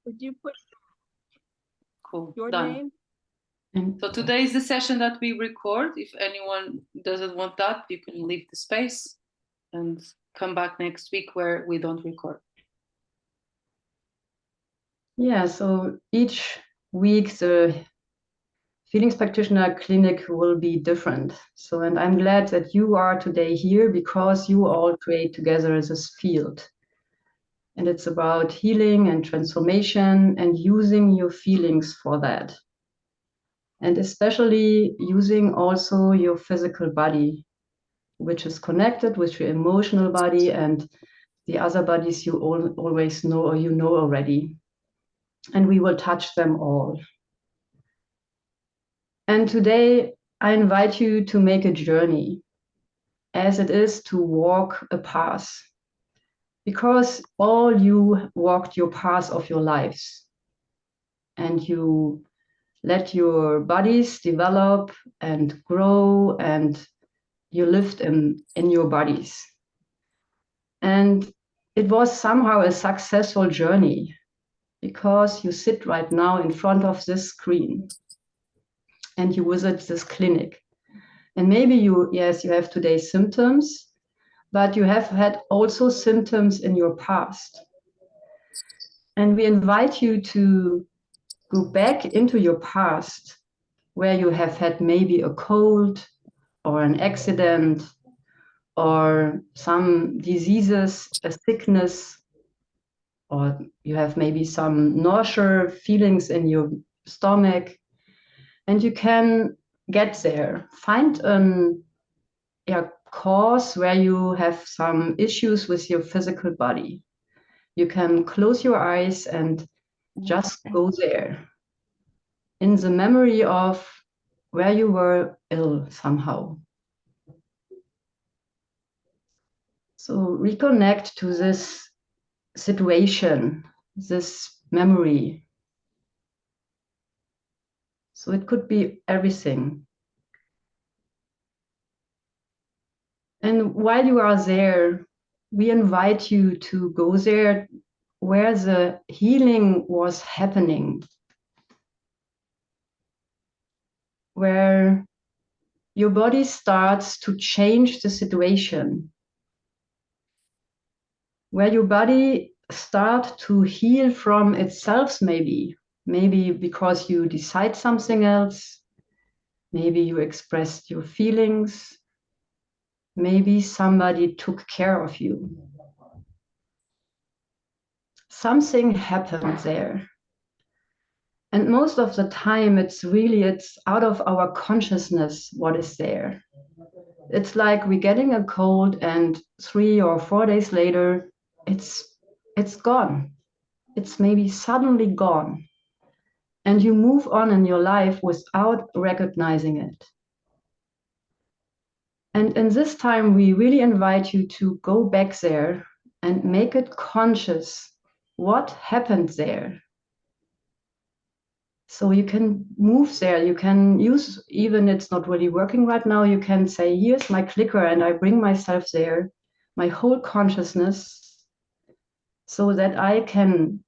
Would you put Cool. your Done. name? And So today is the session that we record. If anyone doesn't want that, you can leave the space and come back next week where we don't record. yeah, so each week the Feelings Practitioner clinic will be different. So, and I'm glad that you are today here because you all create together this field. And it's about healing and transformation and using your feelings for that. And especially using also your physical body, which is connected with your emotional body and the other bodies you always know or you know already. And we will touch them all. And today I invite you to make a journey as it is to walk a path, because all you walked your path of your lives and you let your bodies develop and grow and you lived in your bodies. And it was somehow a successful journey because you sit right now in front of this screen and you visit this clinic. And maybe you have today symptoms, but you have had also symptoms in your past. And we invite you to go back into your past where you have had maybe a cold or an accident or some diseases, a sickness, or you have maybe some nausea feelings in your stomach, and you can get there. Find a cause where you have some issues with your physical body. You can close your eyes and just go there in the memory of where you were ill somehow. So reconnect to this situation, this memory. So it could be everything. And while you are there, we invite you to go there where the healing was happening, where your body starts to change the situation, where your body starts to heal from itself, maybe because you decide something else, maybe you expressed your feelings, maybe somebody took care of you. Something happened there. And most of the time, it's out of our consciousness what is there. It's like we're getting a cold and 3 or 4 days later, it's gone. It's maybe suddenly gone. And you move on in your life without recognizing it. And in this time, we really invite you to go back there and make it conscious what happened there. So you can move there, you can use, even it's not really working right now, you can say, here's my clicker and I bring myself there, my whole consciousness, so that I can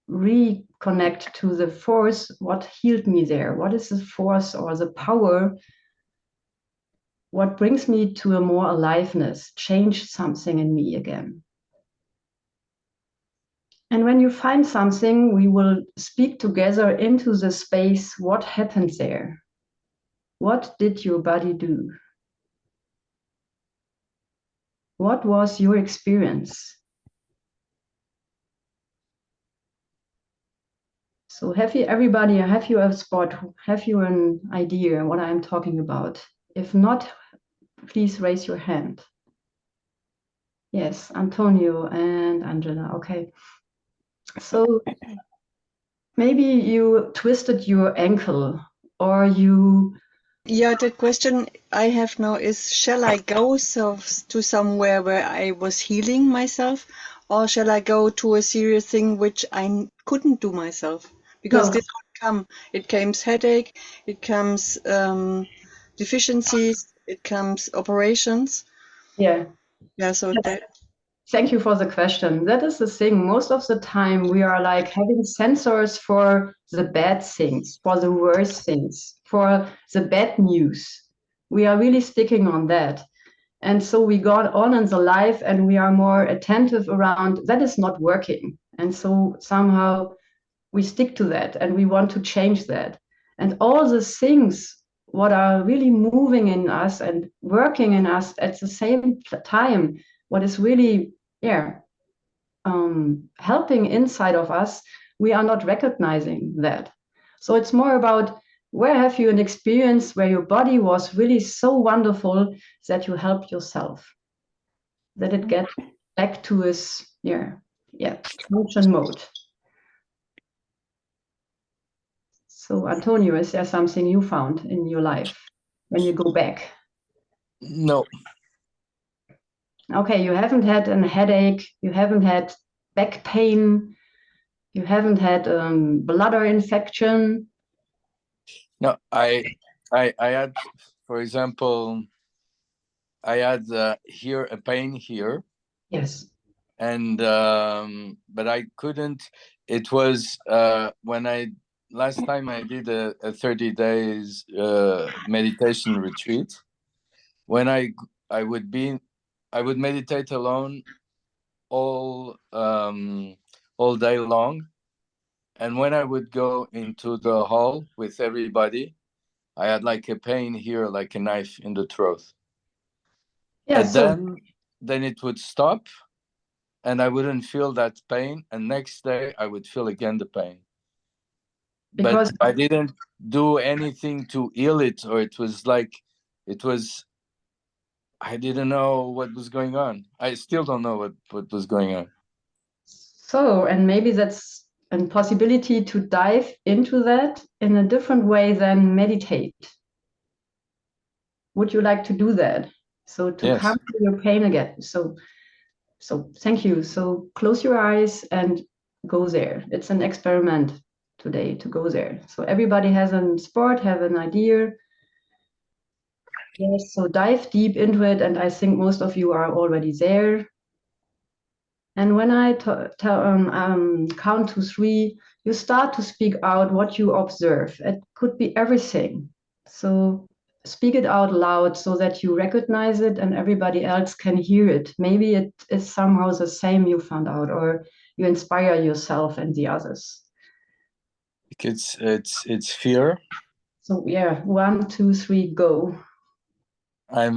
reconnect to the force, what healed me there, what is the force or the power, what brings me to a more aliveness, change something in me again. And when you find something, we will speak together into the space, what happened there? What did your body do? What was your experience? So have you a spot? Have you an idea what I'm talking about? If not, please raise your hand. Yes, Antonio and Angela, okay. So maybe you twisted your ankle or you... Yeah, the question I have now is, shall I go to somewhere where I was healing myself, or shall I go to a serious thing which I couldn't do myself? Because this would come. It comes headache, it comes deficiencies, it comes operations. Yeah. Yeah, so that... Thank you for the question. That is the thing. Most of the time, we are like having sensors for the bad things, for the worst things, for the bad news. We are really sticking on that. And so we got on in the life and we are more attentive around that is not working. And so somehow we stick to that and we want to change that. And all the things what are really moving in us and working in us at the same time, what is really, helping inside of us, we are not recognizing that. So it's more about where have you an experience where your body was really so wonderful that you helped yourself, that it get back to its function mode. So Antonio, is there something you found in your life when you go back? No. Okay, you haven't had a headache, you haven't had back pain, you haven't had bladder infection. No, I had, for example, I had here a pain here. Yes. And but I couldn't. It was when last time I did a 30 days meditation retreat. When I would meditate alone all day long, and when I would go into the hall with everybody, I had like a pain here, like a knife in the throat. Yeah, And then it would stop, and I wouldn't feel that pain. And next day I would feel again the pain. But I didn't do anything to heal it, or I didn't know what was going on. I still don't know what was going on. So, and maybe that's a possibility to dive into that in a different way than meditate. Would you like to do that? So to come to your pain again. So thank you. So close your eyes and go there. It's an experiment today to go there. So everybody has a sport, have an idea. Yes, so dive deep into it. And I think most of you are already there. And when I count to 3, you start to speak out what you observe. It could be everything. So speak it out loud so that you recognize it and everybody else can hear it. Maybe it is somehow the same you found out, or you inspire yourself and the others. It's fear. So 1, 2, 3, go. I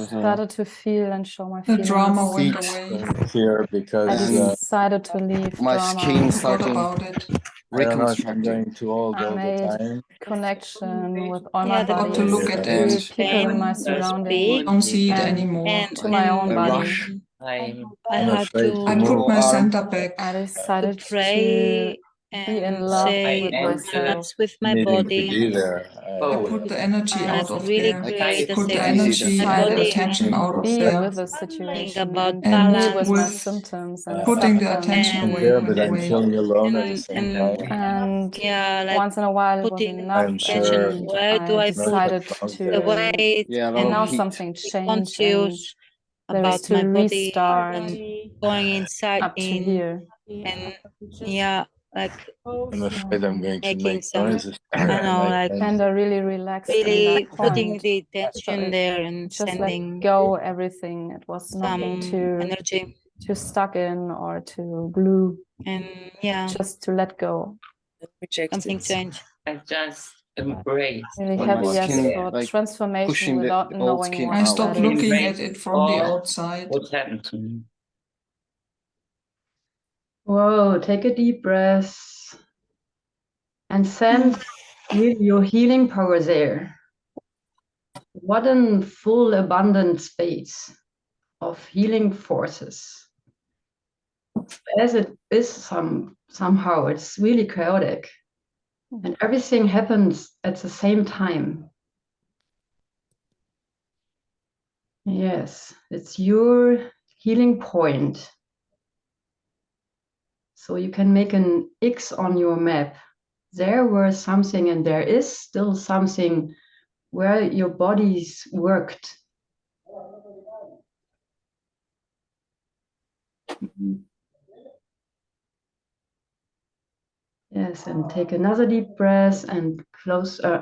started to feel and show my The feelings. drama went away. Fear because I decided to leave my drama. skin Forgot started about it. I don't know if I'm reconstructing. going too old I all the made time. connection with all Yeah, my the Got bodies, to look at to it. people in my Pain, surroundings, Don't see it and anymore. to my own A body. rush. I I'm had afraid to I move. put my center back. I to decided to pray be in and love say with myself. dance with my Needing to body. be there. I put the energy And out I've of really there. created a Put the safety energy with my and the body attention and out of Be there. with the think situation about And be with my with symptoms and putting accept the them. attention and away There, went but I'm away. feeling alone at the same time. And yeah, like once in a while it was putting enough, I'm sure attention, where do and I I not put decided that long the there. to, weight Yeah, a lot and of now and heat. something be changed, and conscious there is about to my body restart and going inside up to in here. and yeah, like I'm afraid I'm going to making make some, noises. I don't know, And I like And I really relaxed in really that putting point. the So attention it there and just let sending go everything. It was nothing some energy to stuck in or to glue, and yeah, just to let go. something change. Really But my heavy as skin, for like, transformation pushing the without old knowing skin what I out. stopped that is. looking at it from the outside. Whoa, take a deep breath and sense really your healing power there. What a full, abundant space of healing forces. As it is somehow, it's really chaotic. And everything happens at the same time. Yes, it's your healing point. So you can make an X on your map. There was something, and there is still something where your bodies worked. Mhm. Yes, and take another deep breath and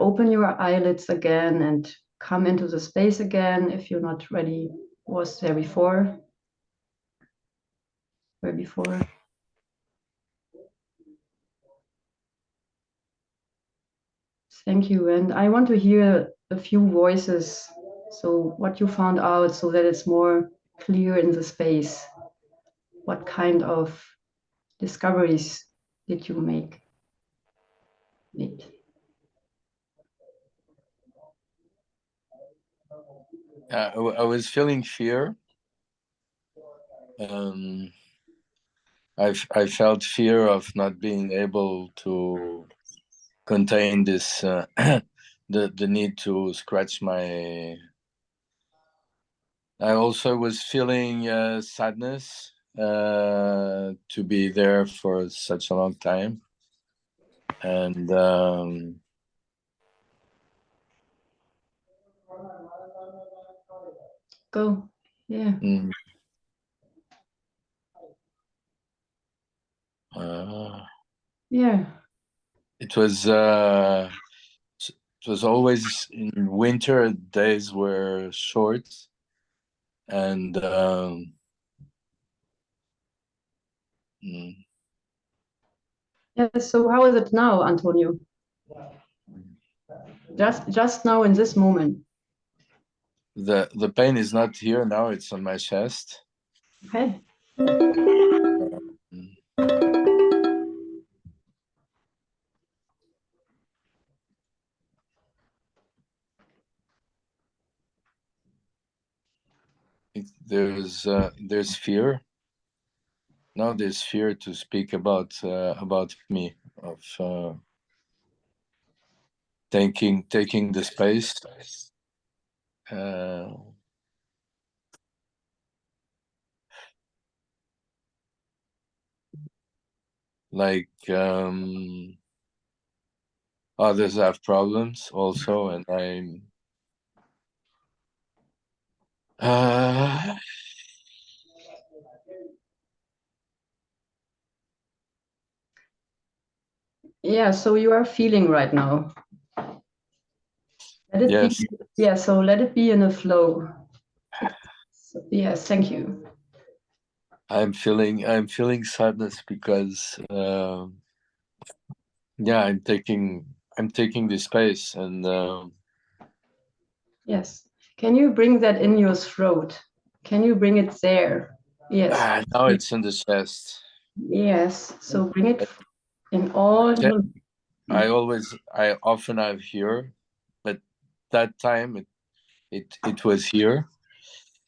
open your eyelids again and come into the space again if you're not ready. Was there before? Where before? Thank you. And I want to hear a few voices. So what you found out so that it's more clear in the space. What kind of discoveries did you make? I was feeling fear. I felt fear of not being able to contain this, the need to scratch my. I also was feeling sadness to be there for such a long time, and Go. Yeah. Yeah. It was always in winter. Days were short, and Yeah. So how is it now, Antonio? Just now in this moment. The pain is not here now. It's on my chest. Okay. There's fear. Now there's fear to speak about me, of taking the space. Like others have problems also, and I'm Yeah, so you are feeling right now. Let it yes. be, yeah, so let it be in a flow. Yes, thank you. I'm feeling sadness because yeah, I'm taking this space, and yes. Can you bring that in your throat? Can you bring it there? Yes. now it's in the chest. Yes. So bring it in all your. I often have here, but that time it was here.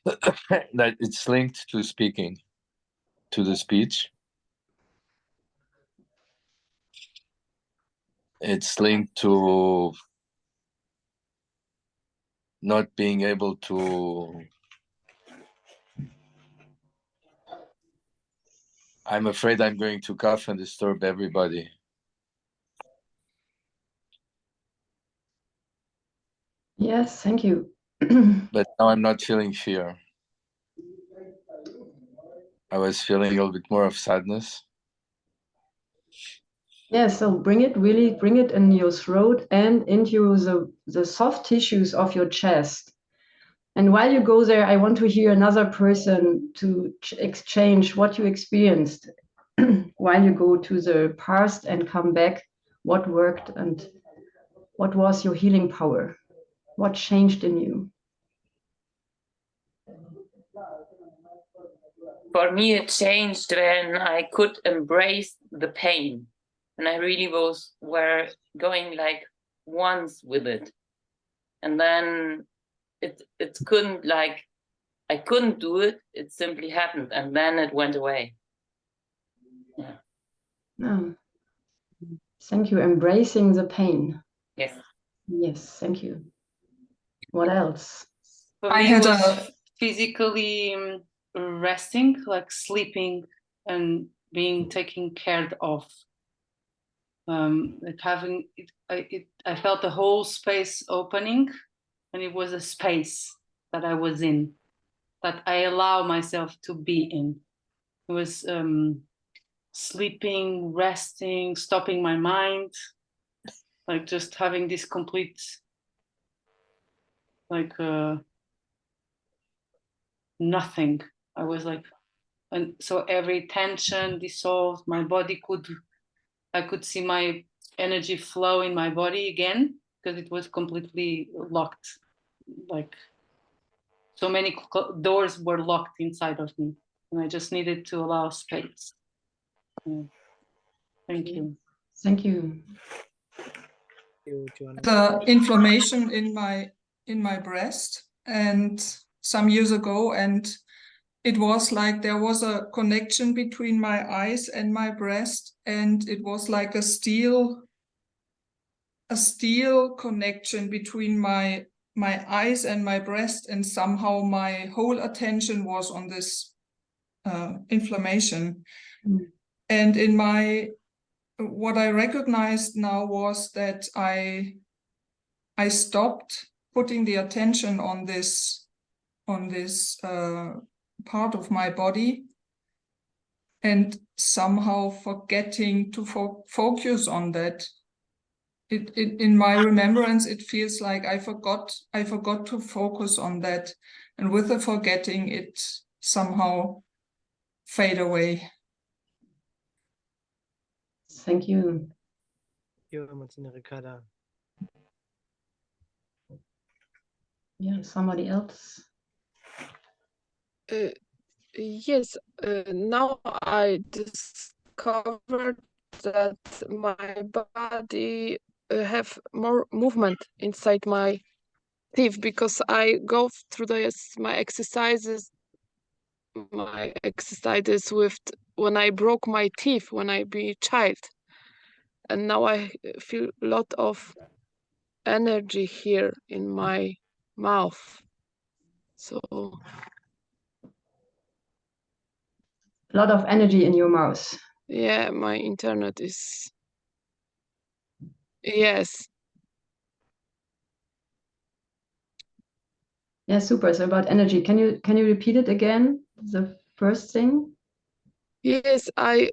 That it's linked to speaking, to the speech. It's linked to not being able to. I'm afraid I'm going to cough and disturb everybody. Yes, thank you. But now I'm not feeling fear. I was feeling a little bit more of sadness. Yeah, so bring it in your throat and into the soft tissues of your chest. And while you go there, I want to hear another person to exchange what you experienced while you go to the past and come back, what worked and what was your healing power? What changed in you? For me, it changed when I could embrace the pain, and I really were going like once with it, and then it couldn't, like, I couldn't do it. It simply happened, and then it went away. Yeah. Oh. Thank you. Embracing the pain. Yes. Yes, thank you. What else? For I me, had it was a physically resting, like sleeping and being taken care of. Like having I felt the whole space opening, and it was a space that I was in, that I allow myself to be in. It was sleeping, resting, stopping my mind, like just having this complete, like nothing. I was like, and so every tension dissolved. My body I could see my energy flow in my body again, because it was completely locked. Like so many doors were locked inside of me, and I just needed to allow space. Yeah. Thank you. Thank you. The inflammation in my breast, and some years ago, and it was like there was a connection between my eyes and my breast, and it was like a steel connection between my eyes and my breast, and somehow my whole attention was on this inflammation. And in what I recognized now was that I stopped putting the attention on this part of my body, and somehow forgetting to focus on that. In my remembrance, it feels like I forgot to focus on that, and with the forgetting, it somehow fade away. Thank you. Yeah, somebody else. Yes, now I discovered that my body have more movement inside my teeth, because I go through my exercises with when I broke my teeth when I be a child, and now I feel a lot of energy here in my mouth. So A lot of energy in your mouth. yeah, my internet is, yes. Yeah, super. So about energy, can you repeat it again? The first thing. Yes, I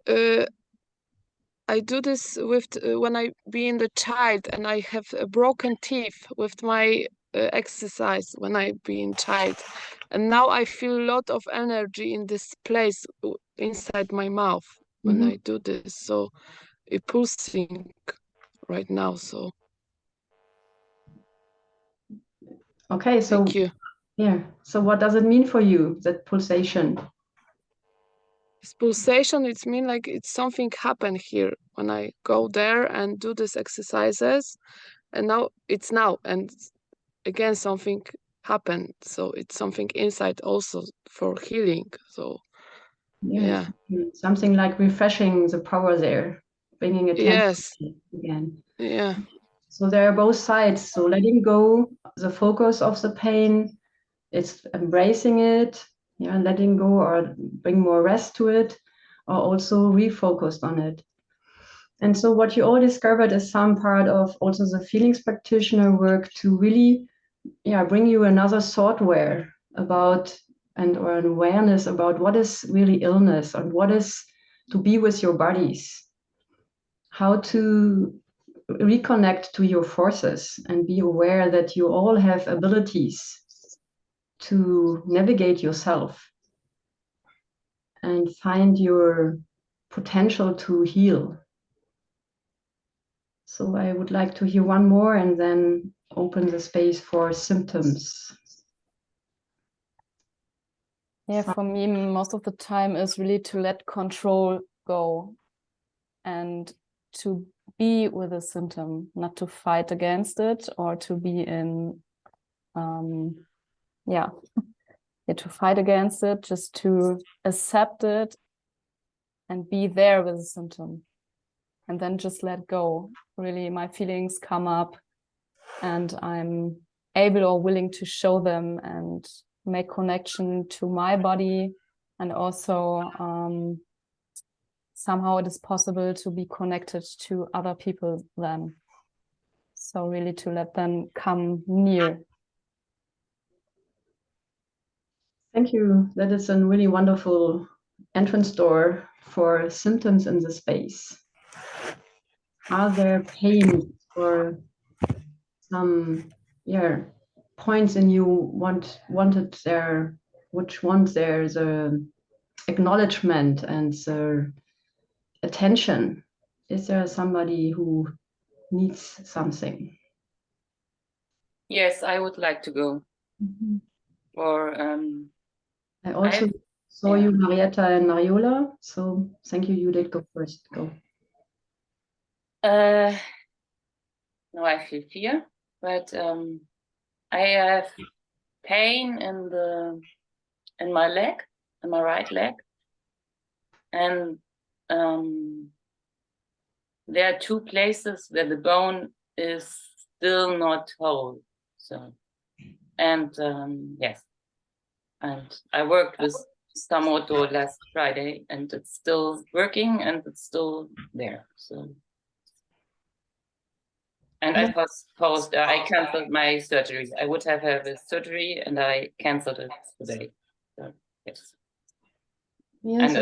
do this with when I being the child, and I have a broken teeth with my exercise when I being child, and now I feel a lot of energy in this place inside my mouth when I do this. So it pulsing right now. So Okay, so thank you. yeah. So what does it mean for you, that pulsation? This pulsation, it's mean like it's something happened here when I go there and do these exercises, and now and again something happened, so it's something inside also for healing. So yeah, Something like refreshing the power there, bringing attention yes, again. yeah, So there are both sides. So letting go the focus of the pain, it's embracing it, yeah, letting go or bring more rest to it, or also refocused on it. And so what you all discovered is some part of also the feelings practitioner work to really, yeah, bring you another software about or an awareness about what is really illness and what is to be with your bodies, how to reconnect to your forces and be aware that you all have abilities to navigate yourself and find your potential to heal. So I would like to hear one more and then open the space for symptoms. Yeah, for me, most of the time is really to let control go and to be with a symptom, not to fight against it or to be in, to fight against it, just to accept it and be there with the symptom. And then just let go. Really, my feelings come up and I'm able or willing to show them and make connection to my body. And also somehow it is possible to be connected to other people then. So really to let them come near. Thank you. That is a really wonderful entrance door for symptoms in the space? Are there pains or some points in you wanted there, which want there's a acknowledgement and the attention? Is there somebody who needs something? Yes, I would like to go. Or I also saw you, Marietta and Mariola. So thank you, Judith. Go first. Go. No, I feel fear, but I have pain in my leg, in my right leg, and there are two places where the bone is still not whole. So, and yes, and I worked with Stamoto last Friday, and it's still working, and it's still there. So. And I I canceled my surgery. I would have a surgery and I canceled it today. So, yes. Yes.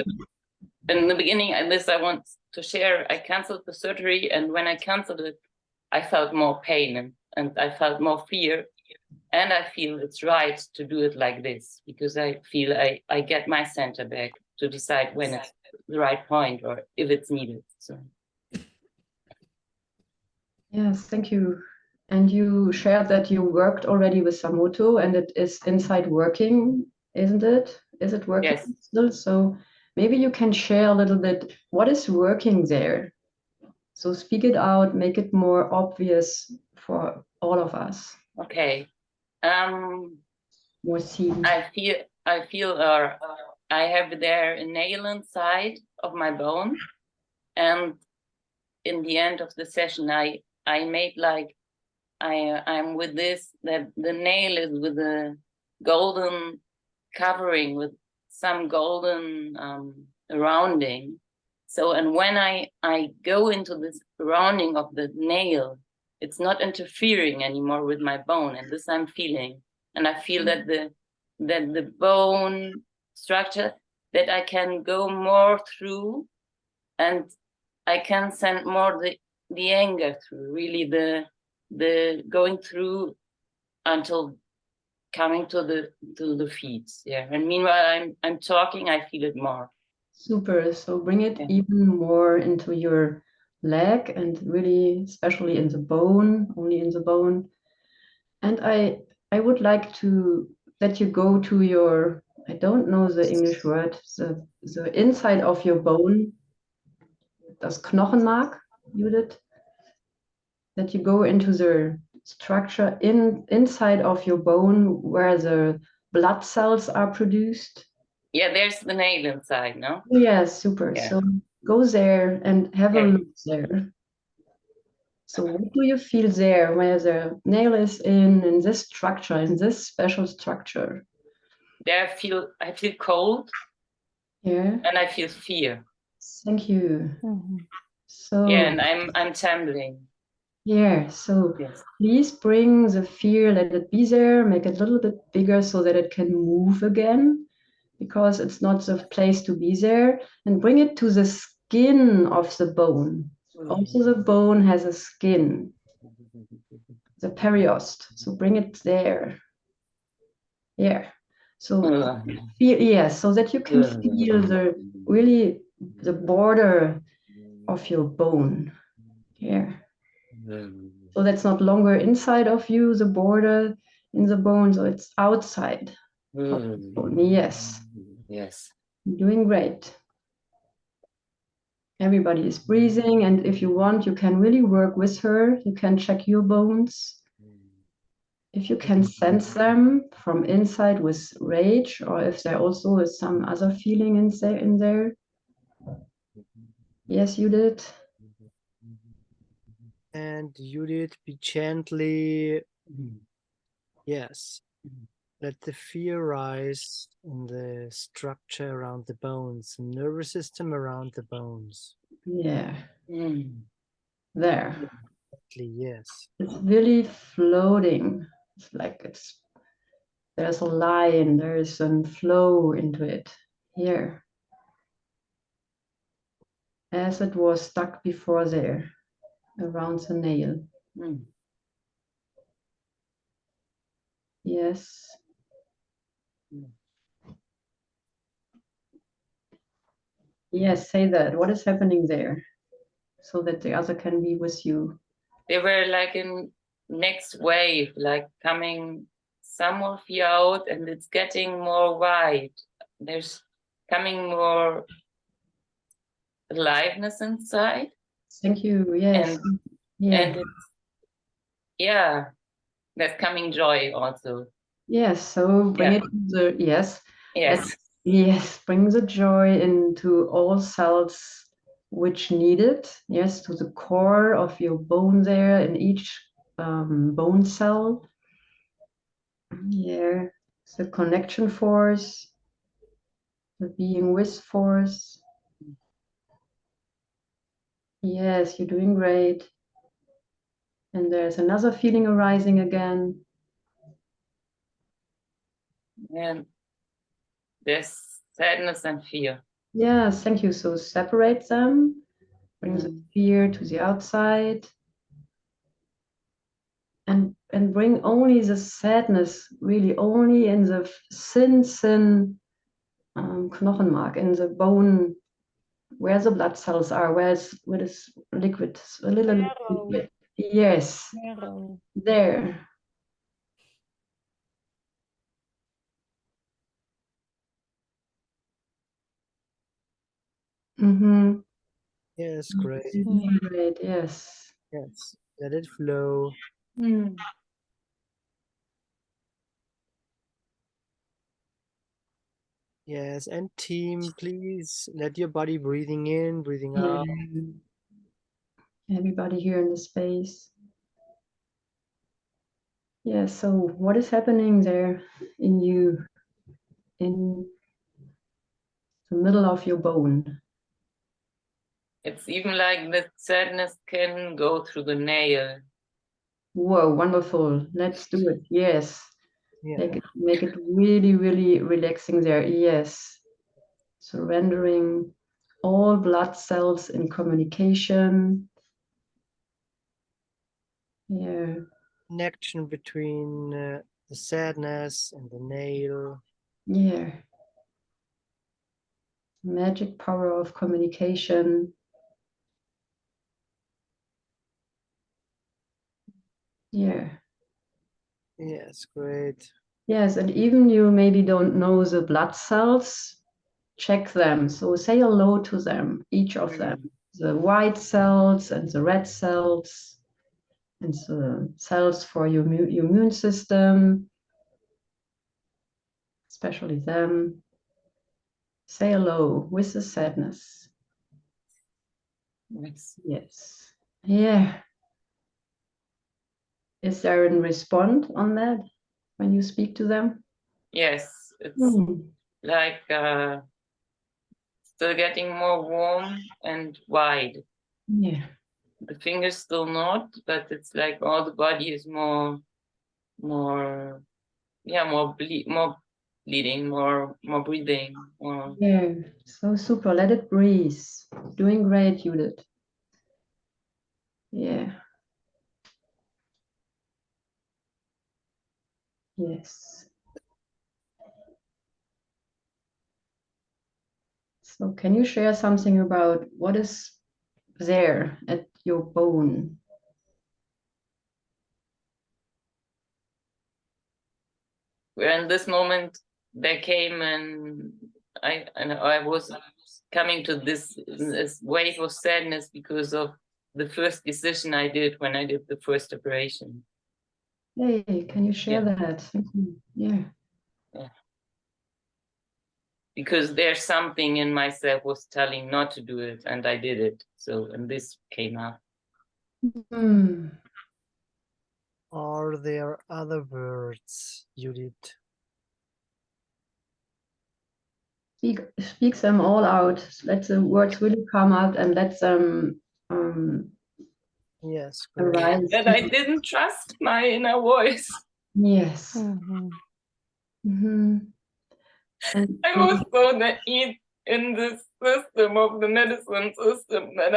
And in the beginning, and this I want to share, I canceled the surgery, and when I canceled it, I felt more pain and I felt more fear. And I feel it's right to do it like this, because I feel I get my center back to decide when it's the right point or if it's needed. So. Yes, thank you. And you shared that you worked already with Samoto and it is inside working, isn't it? Is it working Yes. still? So maybe you can share a little bit what is working there. So speak it out, make it more obvious for all of us. Okay. More seen. I feel I have there a nail inside of my bone, and in the end of the session I made like I'm with this, that the nail is with a golden covering with some golden rounding. So, and when I go into this rounding of the nail, it's not interfering anymore with my bone, and this I'm feeling. And I feel that the bone structure, that I can go more through, and I can send more the anger through, really the going through until coming to the feet. Yeah. And meanwhile I'm talking, I feel it more. Super. So bring it even more into your leg and really especially in the bone, only in the bone. And I would like to that you go to your, I don't know the English word, the inside of your bone, das Knochenmark, Judith, that you go into the structure inside of your bone where the blood cells are produced. Yeah, there's the nail inside, no? Yes, super. Yeah. So go there and have a look there. So what do you feel there where the nail is in this structure, in this special structure? There I feel cold. Yeah. And I feel fear. Thank you. So yeah, and I'm trembling. Yeah, so please bring the fear, let it be there, make it a little bit bigger so that it can move again, because it's not the place to be there, and bring it to the skin of the bone. Also the bone has a skin, the periost, so bring it there. Yeah, so feel, yes, so that you can feel really the border of your bone here. So that's not longer inside of you, the border in the bone, so it's outside of the bone. Yes. Yes. You're doing great. Everybody is breathing, and if you want, you can really work with her. You can check your bones. If you can sense them from inside with rage, or if there also is some other feeling in there. Yes, you did. And Judith, be gently, yes, let the fear rise in the structure around the bones, nervous system around the bones. Yeah. There. Exactly, yes. It's really floating. It's like there's a line, there's some flow into it. Here. as it was stuck before there, around the nail. Mm. Yes. Mm. Yes, say that. What is happening there? So that the other can be with you. They were like in next wave, like coming some of you out, and it's getting more wide. There's coming more aliveness inside. Thank you. Yes. And Yeah. and it's, yeah, there's coming joy also. Yes. So bring Yeah. it to the yes. Yes. Yes. Bring the joy into all cells which need it. Yes, to the core of your bone there in each bone cell. Yeah. The connection force, the being with force. Yes, you're doing great. And there's another feeling arising again. And there's sadness and fear. Yes, thank you. So separate them, bring the fear to the outside, and bring only the sadness, really only in the thin Knochenmark, in the bone, where the blood cells are, where it's liquid, a little liquid. Yes, there. Mm-hmm. Yes, great. Great, yes. Yes, let it flow. Mm. Yes, and team, please let your body breathing in, breathing Yeah. out. Everybody here in the space. Yeah, so what is happening there in you, in the middle of your bone? It's even like the sadness can go through the nail. Whoa, wonderful. Let's do it. Yes. Yeah. Make it really, really relaxing there. Yes. Surrendering all blood cells in communication. Yeah. Connection between the sadness and the nail. Yeah. Magic power of communication. Yeah. Yes, great. Yes, and even you maybe don't know the blood cells, check them. So say hello to them, each of them. The white cells and the red cells and the cells for your immune system, especially them. Say hello with the sadness. Yes. Yes. Yeah. Is there a response on that when you speak to them? Yes, it's like still getting more warm and wide. Yeah. The fingers still not, but it's like all the body is more bleeding, more breathing. More. Yeah. So super. Let it breathe. Doing great, Judith. Yeah. Yes. So can you share something about what is there at your bone? Where in this moment there came and I was coming to this wave of sadness because of the first decision I did when I did the first operation. Hey, can you share that? Thank you. Yeah. Yeah. Because there's something in myself was telling not to do it, and I did it. So, and this came up. Are there other words, Judith? Speak them all out. Let the words really come out and let them yes, arise. And I didn't trust my inner voice. Yes. I was so naive in this system of the medicine system that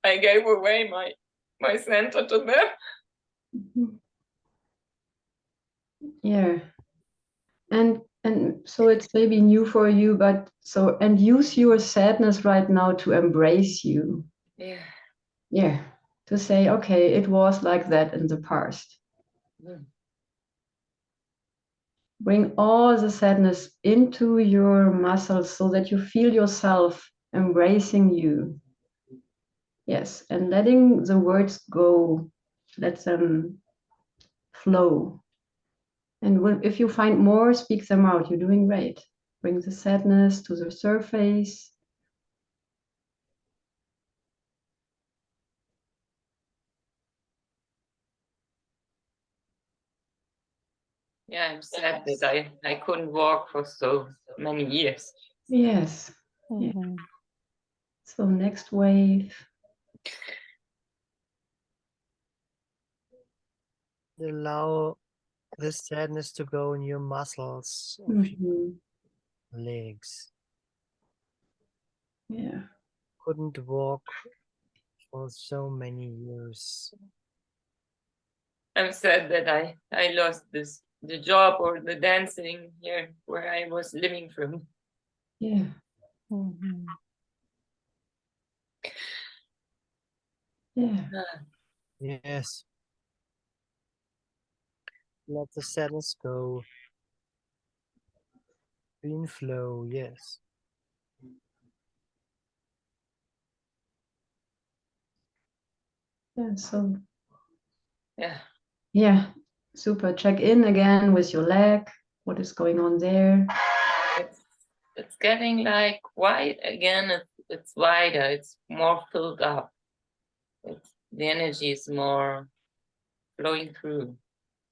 I gave away my center to them. Mhm. Yeah. And so it's maybe new for you, but so, and use your sadness right now to embrace you. Yeah. Yeah. To say, okay, it was like that in the past. Mm. Bring all the sadness into your muscles so that you feel yourself embracing you. Yes, and letting the words go, let them flow. And if you find more, speak them out. You're doing great. Bring the sadness to the surface. Yeah, I'm sad that I couldn't walk for so many years. Yes. Yeah. Mhm. So next wave. Allow the sadness to go in your muscles of your Mhm. legs. Yeah. Couldn't walk for so many years. I'm sad that I lost the job or the dancing here where I was living from. Yeah. Mhm. Yeah. Yes. Let the sadness go. Clean flow, yes. Yeah. So Yeah. yeah. Super. Check in again with your leg. What is going on there? It's getting like wide again. It's wider. It's more filled up. The energy is more flowing through.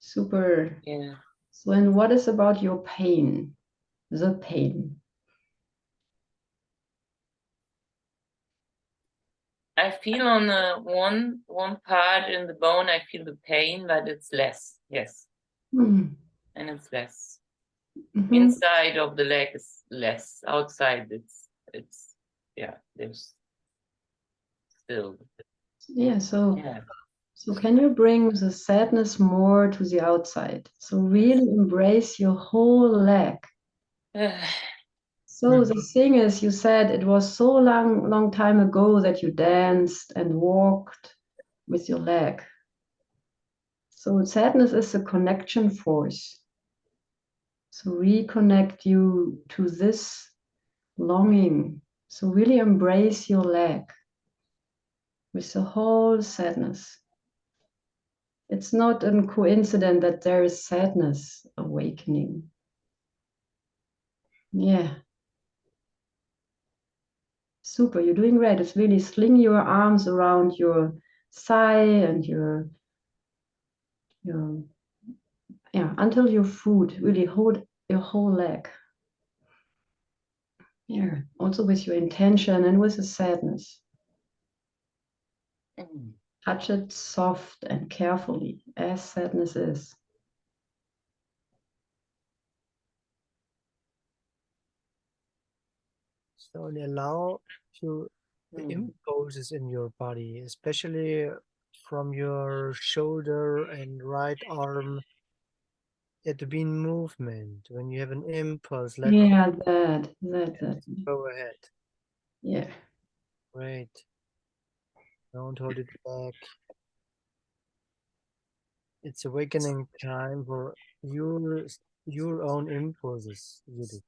Super. Yeah. So, and what is about your pain? The pain. I feel on one part in the bone, I feel the pain, but it's less. Yes. Mm. And it's less. Mhm. Inside of the leg is less. Outside it's yeah, there's still. Yeah. So, Yeah. so can you bring the sadness more to the outside? So really embrace your whole leg. So the thing is, you said it was so long time ago that you danced and walked with your leg. So sadness is a connection force. So reconnect you to this longing. So really embrace your leg with the whole sadness. It's not a coincidence that there is sadness awakening. Yeah. Super, you're doing great. It's really sling your arms around your thigh and your yeah, until your foot. Really hold your whole leg. Yeah, also with your intention and with the sadness. Touch it soft and carefully, as sadness is. So allow to the impulses in your body, especially from your shoulder and right arm, to be in movement. When you have an impulse, let Yeah, that. go ahead. Yeah. Great. Don't hold it back. It's awakening time for your own impulses, Judith.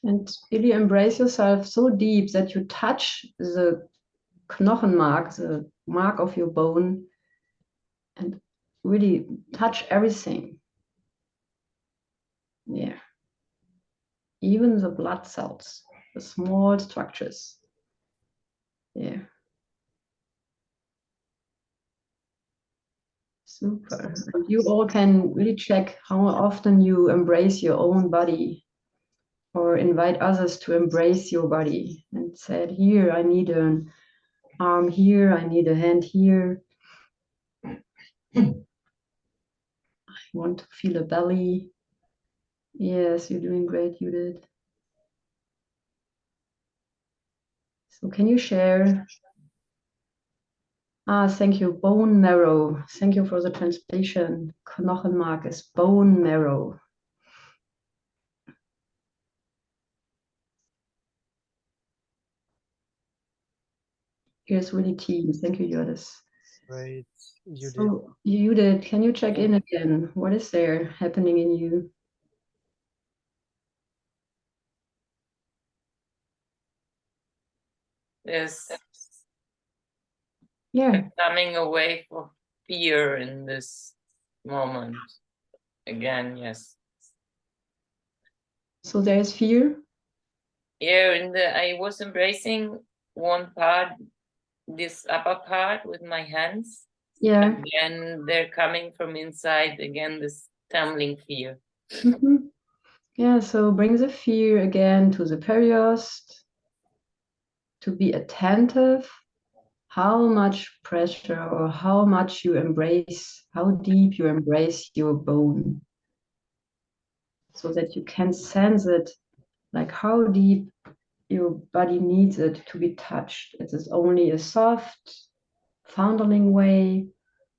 And really embrace yourself so deep that you touch the Knochenmark, the mark of your bone, and really touch everything. Yeah. Even the blood cells, the small structures. Yeah. Super. And you all can really check how often you embrace your own body or invite others to embrace your body and said, here, I need an arm here, I need a hand here. I want to feel a belly. Yes, you're doing great, Judith. So can you share? Thank you, bone marrow. Thank you for the translation. Knochenmark is bone marrow. Here's really team. Thank you, Judith. Great, Judith. So, Judith, can you check in again? What is there happening in you? There's Yeah. coming away from fear in this moment. Again, yes. So there is fear? Yeah, I was embracing one part, this upper part with my hands. Yeah. And then they're coming from inside again, this tumbling fear. Mm-hmm. Yeah, so bring the fear again to the periost, to be attentive, how much pressure or how much you embrace, how deep you embrace your bone, so that you can sense it, like how deep your body needs it to be touched. It is only a soft, fondling way,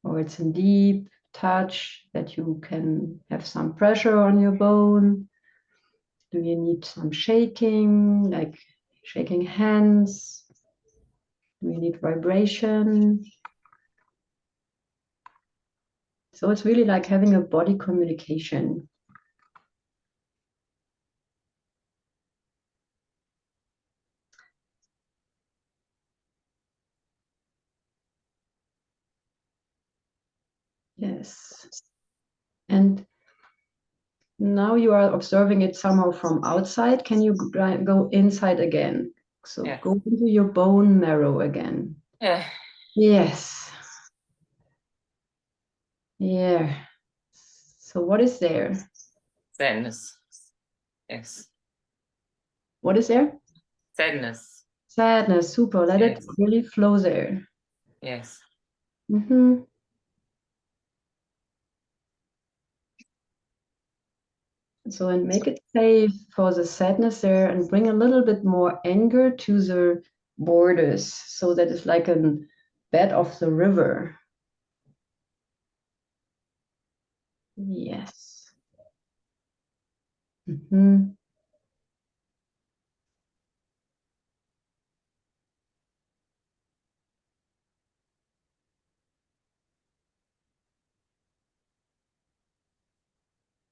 or it's a deep touch that you can have some pressure on your bone. Do you need some shaking, like shaking hands? Do you need vibration? So it's really like having a body communication. Yes. And now you are observing it somehow from outside. Can you go inside again? So Yeah. go into your bone marrow again. Yeah. Yes. Yeah. So what is there? Sadness. Yes. What is there? Sadness. Sadness. Super. Let it Yes. really flow there. Yes. Mm-hmm. So, and make it safe for the sadness there and bring a little bit more anger to the borders. So that it's like a bed of the river. Yes. Mm-hmm.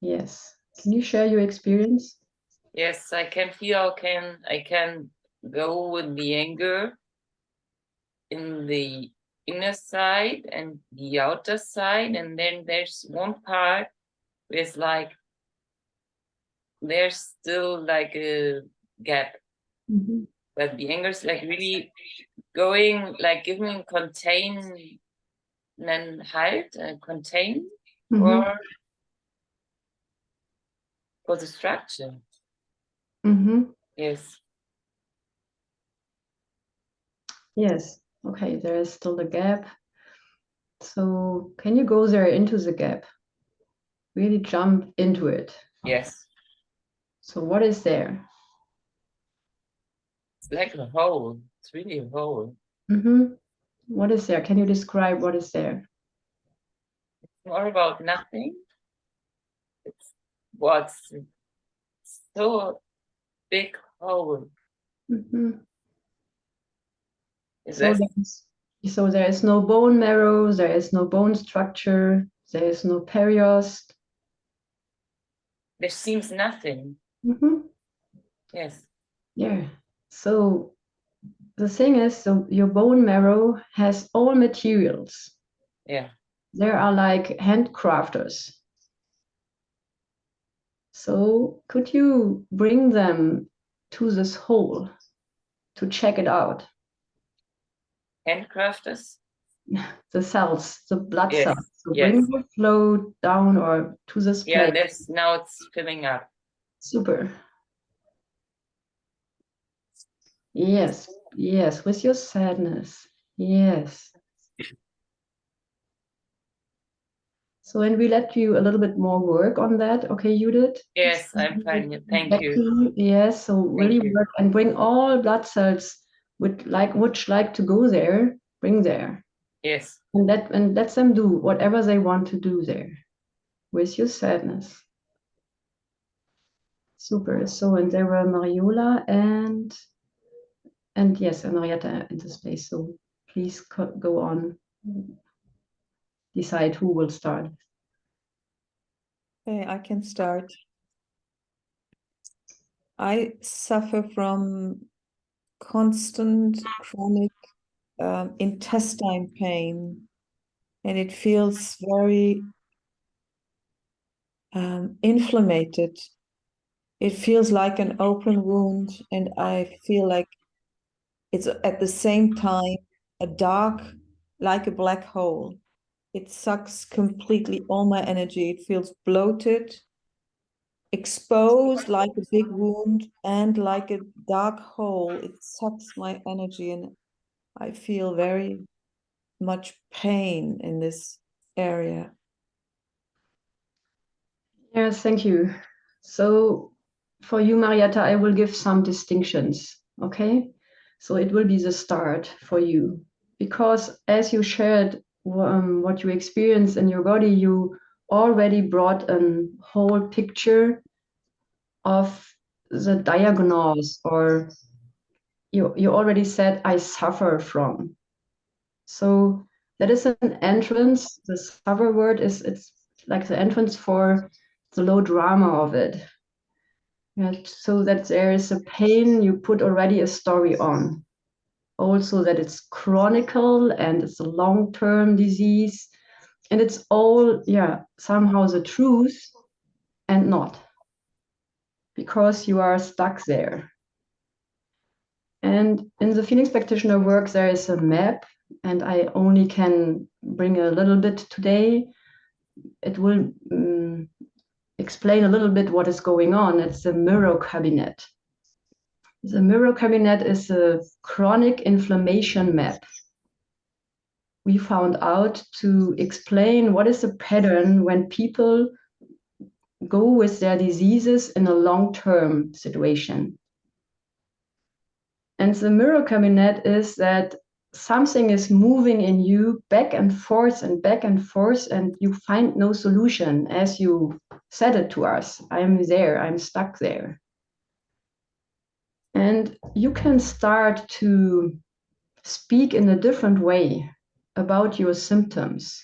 Yes. Can you share your experience? Yes, I can feel I can go with the anger in the inner side and the outer side, and then there's one part where it's like there's still like a gap. Mm-hmm. But the anger is like really going, like giving contain and halt and contain Mm-hmm. for the structure. Mm-hmm. Yes. Yes. Okay, there is still the gap. So can you go there into the gap? Really jump into it. Yes. So what is there? It's like a hole. It's really a hole. Mm-hmm. What is there? Can you describe what is there? It's more about nothing. It's what's so big hole. Mm-hmm. Is So that so there is no bone marrow, there is no bone structure, there is no periost. there seems nothing. Mm-hmm. Yes. Yeah. So the thing is, so your bone marrow has all materials. Yeah. There are like handcrafters. So could you bring them to this hole to check it out? Handcrafters? The cells, the blood Yes. cells. So Yes. bring the flow down or to this Yeah, place. now it's filling up. Super. Yes, yes, with your sadness. Yes. So, and we let you a little bit more work on that. Okay, Judith? Yes, I'm fine. Thank Back you. to you. Yes, so really you. work and bring all blood cells which like to go there, bring there. Yes. And let them do whatever they want to do there with your sadness. Super. So, and there were Mariola and yes, and Marietta in the space. So please go on. Decide who will start. Okay, I can start. I suffer from constant chronic intestine pain, and it feels very inflamed. It feels like an open wound, and I feel like it's at the same time a dark, like a black hole. It sucks completely all my energy. It feels bloated, exposed like a big wound, and like a dark hole. It sucks my energy, and I feel very much pain in this area. Yes, thank you. So for you, Marietta, I will give some distinctions, okay? So it will be the start for you. Because as you shared what you experienced in your body, you already brought a whole picture of the diagnose, or you already said, I suffer from. So that is an entrance. The suffer word it's like the entrance for the low drama of it. Yeah, so that there is a pain, you put already a story on. Also that it's chronicle and it's a long-term disease. And it's all, somehow the truth and not. Because you are stuck there. And in the Phoenix Practitioner work, there is a map, and I only can bring a little bit today. It will explain a little bit what is going on. It's the mirror cabinet. The mirror cabinet is a chronic inflammation map. We found out to explain what is the pattern when people go with their diseases in a long-term situation. And the mirror cabinet is that something is moving in you back and forth, and you find no solution, as you said it to us. I'm there, I'm stuck there. And you can start to speak in a different way about your symptoms.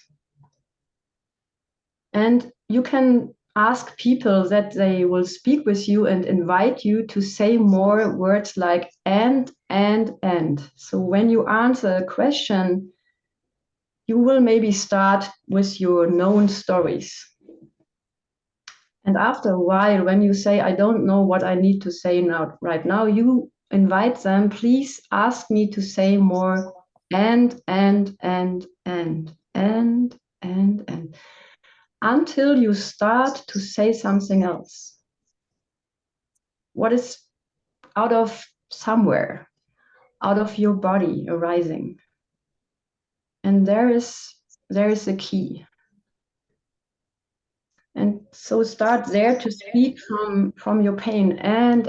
And you can ask people that they will speak with you and invite you to say more words like and. So when you answer a question, you will maybe start with your known stories. And after a while, when you say, I don't know what I need to say now, right now, you invite them, please ask me to say more and, until you start to say something else. What is out of somewhere, out of your body arising. And there is a key. And so start there to speak from your pain and.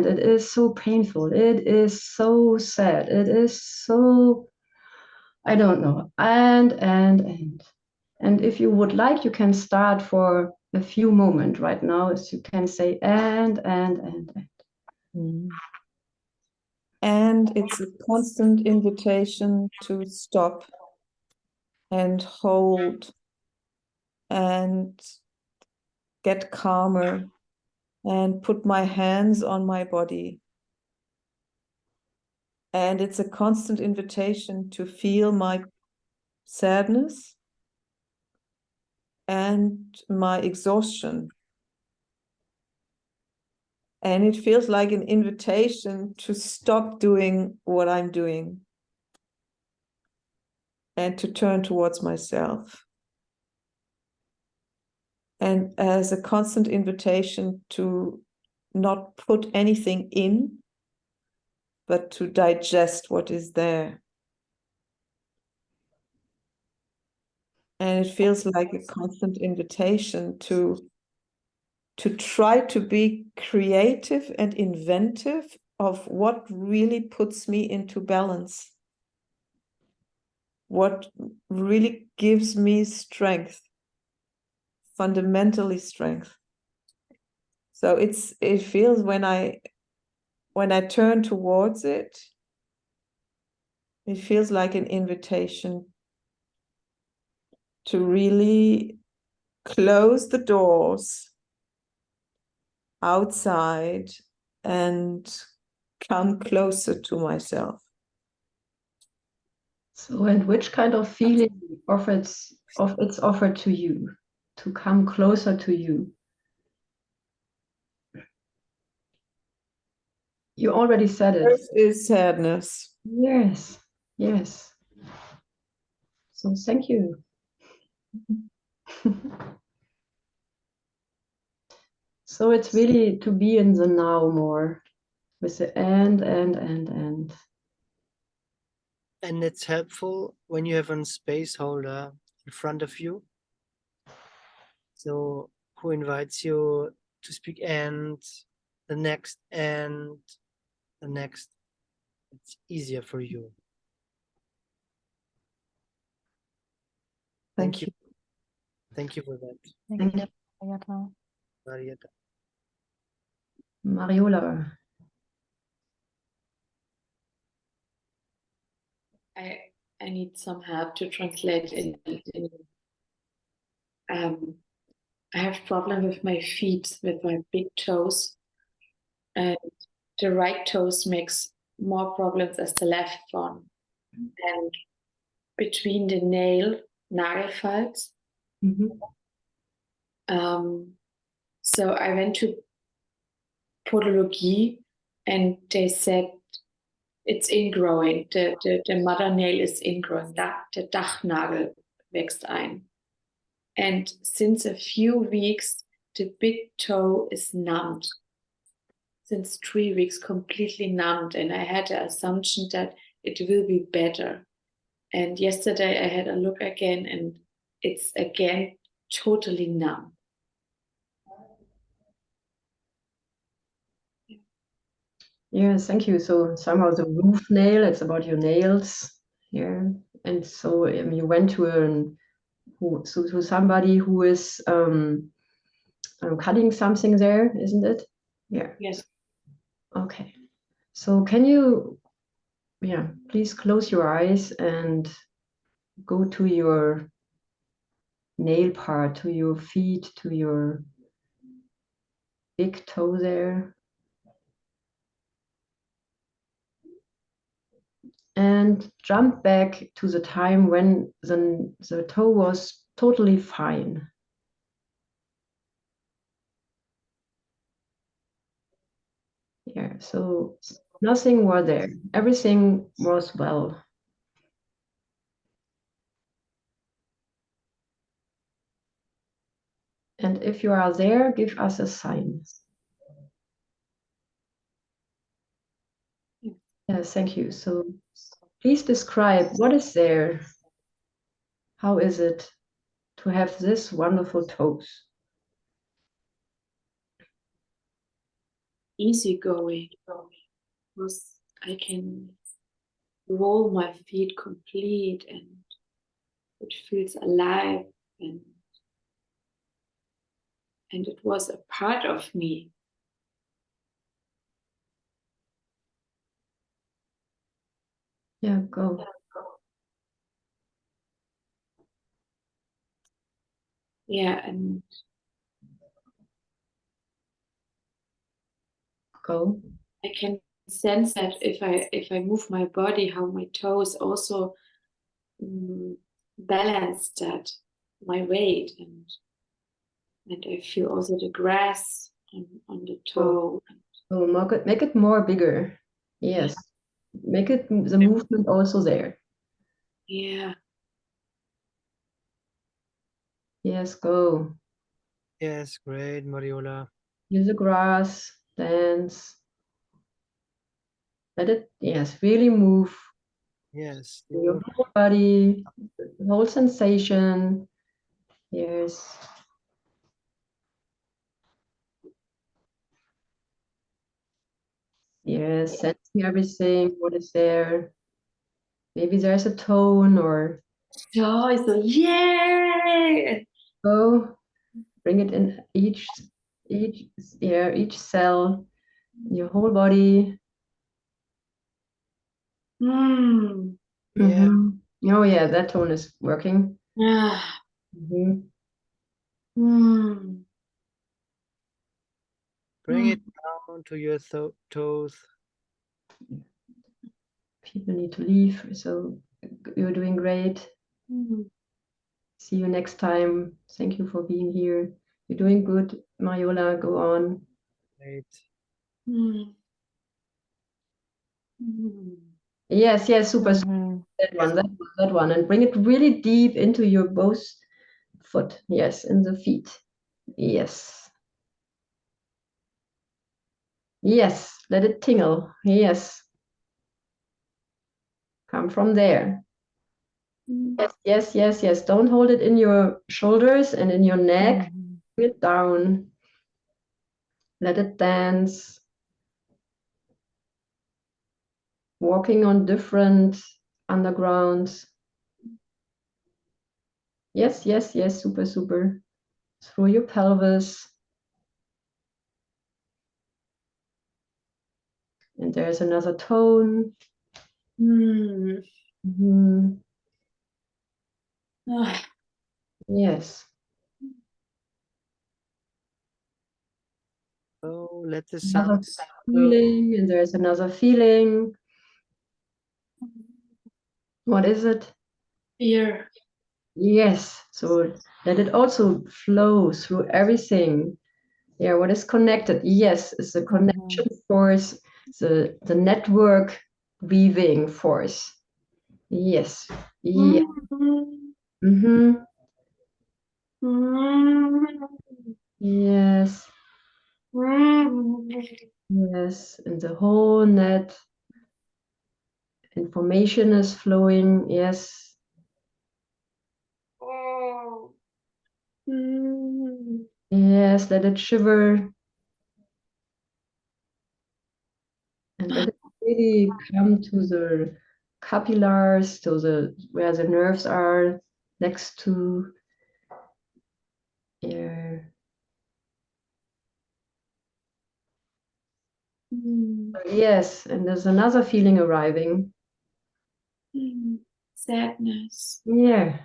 It is so painful. It is so sad. It is so, I don't know. And. And if you would like, you can start for a few moments right now, as you can say and. And it's a constant invitation to stop and hold and get calmer and put my hands on my body. And it's a constant invitation to feel my sadness and my exhaustion. And it feels like an invitation to stop doing what I'm doing and to turn towards myself. And as a constant invitation to not put anything in, but to digest what is there. And it feels like a constant invitation to try to be creative and inventive of what really puts me into balance, what really gives me strength, fundamentally strength. So it feels when I turn towards it, it feels like an invitation to really close the doors outside and come closer to myself. So, and which kind of feeling it's offered to you to come closer to you? You already said it. First is sadness. Yes, yes. So thank you. So it's really to be in the now more with the and. And it's helpful when you have a space holder in front of you. So who invites you to speak and the next and the next. It's easier for you. Thank you. Thank you for that. Thank you, Marietta. Marietta. Mariola. I need some help to translate in I have problem with my feet, with my big toes, and the right toes makes more problems as the left one, and between the Nagelfalz. So I went to podology, and they said it's ingrowing. The mother nail is ingrowing. Der Dachnagel wächst ein. And since a few weeks, the big toe is numbed. Since 3 weeks, completely numbed. And I had the assumption that it will be better. And yesterday I had a look again, and it's again totally numb. Yes, thank you. So somehow the roof nail, it's about your nails here. And so you went to somebody who is cutting something there, isn't it? Yeah. Yes. Okay. So can you, please close your eyes and go to your nail part, to your feet, to your big toe there. And jump back to the time when the toe was totally fine. Yeah, so nothing was there. Everything was well. And if you are there, give us a sign. Yes, thank you. So please describe what is there. How is it to have this wonderful toes? Easy going, because I can roll my feet complete, and it feels alive, and it was a part of me. Yeah, go. Yeah, and go. I can sense that if I move my body, how my toes also balance that my weight, and I feel also the grass on the toe. So make it more bigger. Yes. Make it the movement also there. Yeah. Yes, go. Yes, great, Mariola. Use the grass, dance. Let it, really move. Yes. Your whole body, the whole sensation. Yes. Yes, sensing everything, what is there. Maybe there's a tone or Joy, so yay! oh, bring it in each cell, your whole body. Mm. Yeah. Oh yeah, that tone is working. Ah. Mhm. Mm. Bring it down to your toes. People need to leave, so you're doing great. Mm. See you next time. Thank you for being here. You're doing good, Mariola. Go on. Great. Mm. Mm. Yes, yes, super. That one, that one, that one. And bring it really deep into your both foot. Yes, in the feet. Yes. Yes, let it tingle. Yes. Come from there. Yes, yes, yes, yes. Don't hold it in your shoulders and in your neck. Bring it down. Let it dance. Walking on different undergrounds. Yes, yes, yes, super, super. Through your pelvis. And there's another tone. Mm. Mhm. Ah. Yes. Oh, let the Another sound feeling, and there's another feeling. What is it? Fear. Yes. So let it also flow through everything. Yeah, what is connected? Yes, it's the connection force, the network weaving force. Yes. Yeah. Mm-hmm. Yes. Yes. And the whole net information is flowing. Yes. Yes, let it shiver. And let it really come to the capillaries, to the where the nerves are next to your yes, and there's another feeling arriving. Sadness. Yeah.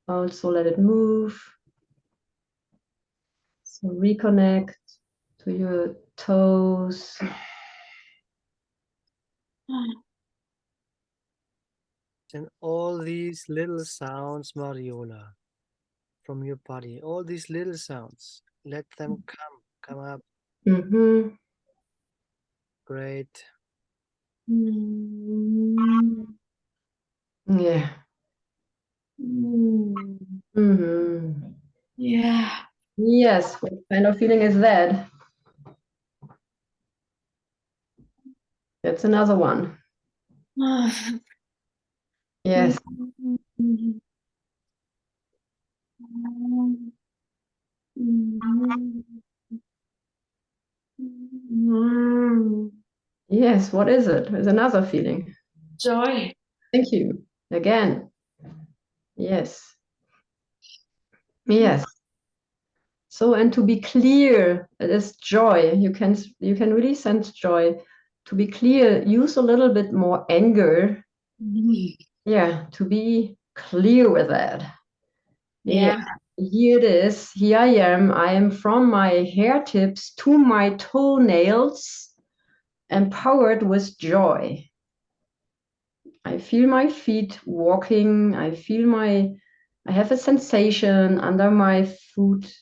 Also let it move. So reconnect to your toes. and all these little sounds, Mariola, from your body, all these little sounds, let them come up. Mm-hmm. Great. Yeah. Mm-hmm. Yeah. Yes, what kind of feeling is that? That's another one. Yes. Yes, what is it? There's another feeling. Joy. Thank you. Again. Yes. Yes. So, and to be clear, it is joy. You can really sense joy. To be clear, use a little bit more anger. Yeah, to be clear with that. Yeah. Here it is. Here I am. I am from my hair tips to my toenails, empowered with joy. I feel my feet walking. I have a sensation under my foot,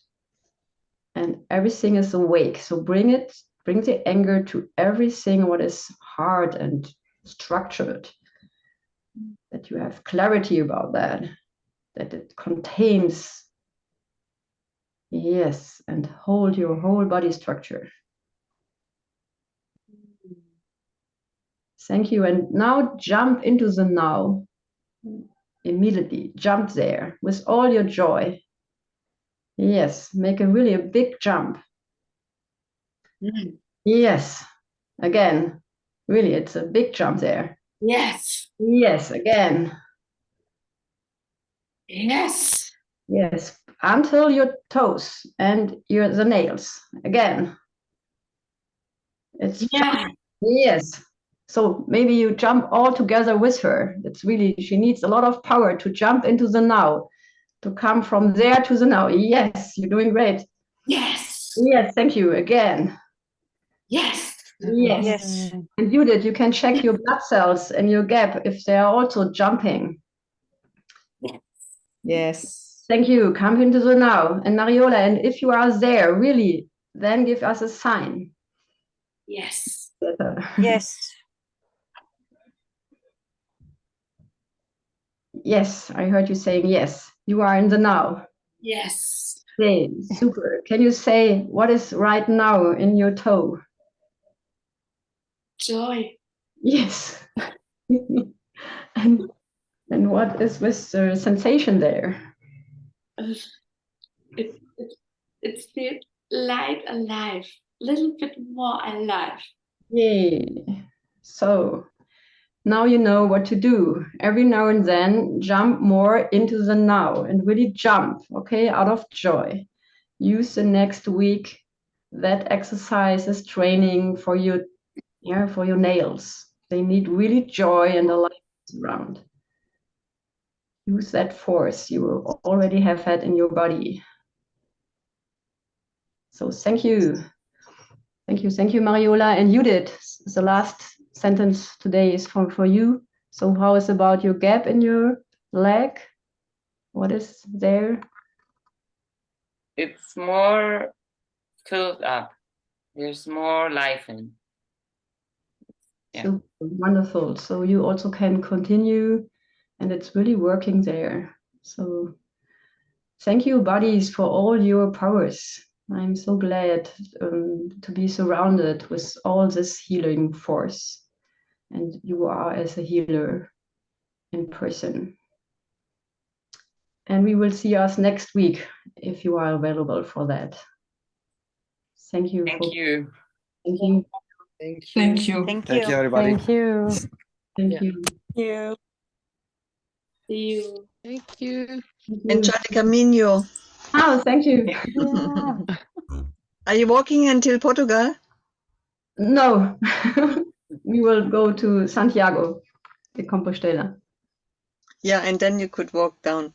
and everything is awake. So bring the anger to everything what is hard and structured. That you have clarity about that it contains, yes, and hold your whole body structure. Thank you. And now jump into the now. immediately jump there with all your joy. Yes, make a really a big jump. Yes, again, really, it's a big jump there. Yes. Yes, again. Yes. Yes, until your toes and the nails. Again. It's Yeah. yes. So maybe you jump all together with her. It's really, she needs a lot of power to jump into the now, to come from there to the now. Yes, you're doing great. Yes. Yes, thank you again. Yes. Yes. Yes. And Judith, you can check your blood cells and your gap if they are also jumping. Yes. Thank you. Come into the now. And Mariola, and if you are there, really, then give us a sign. Yes. Yes. Yes, I heard you saying yes. You are in the now. Yes. Okay, super. Can you say what is right now in your toe? Joy. Yes. and what is with the sensation there? It feels light alive, a little bit more alive. Yay. So now you know what to do. Every now and then, jump more into the now and really jump, okay, out of joy. Use the next week. That exercise is training for your nails. They need really joy and aliveness around. Use that force you already have had in your body. So thank you. Thank you, Mariola. And Judith, the last sentence today is for you. So how is about your gap in your leg? What is there? It's more filled up. There's more life in. Yeah. So wonderful. So you also can continue, and it's really working there. So thank you, buddies, for all your powers. I'm so glad to be surrounded with all this healing force. And you are as a healer in person. And we will see us next week if you are available for that. Thank you. Thank you. Thank you. Thank you. Thank you. Thank Thank you, you. everybody. Thank you. Thank Yeah. you. You. See you. Thank you. Thank you. Enjoy the Camino. Oh, thank you. Yeah. Are you walking until Portugal? No, we will go to Santiago de Compostela. Yeah, and then you could walk down.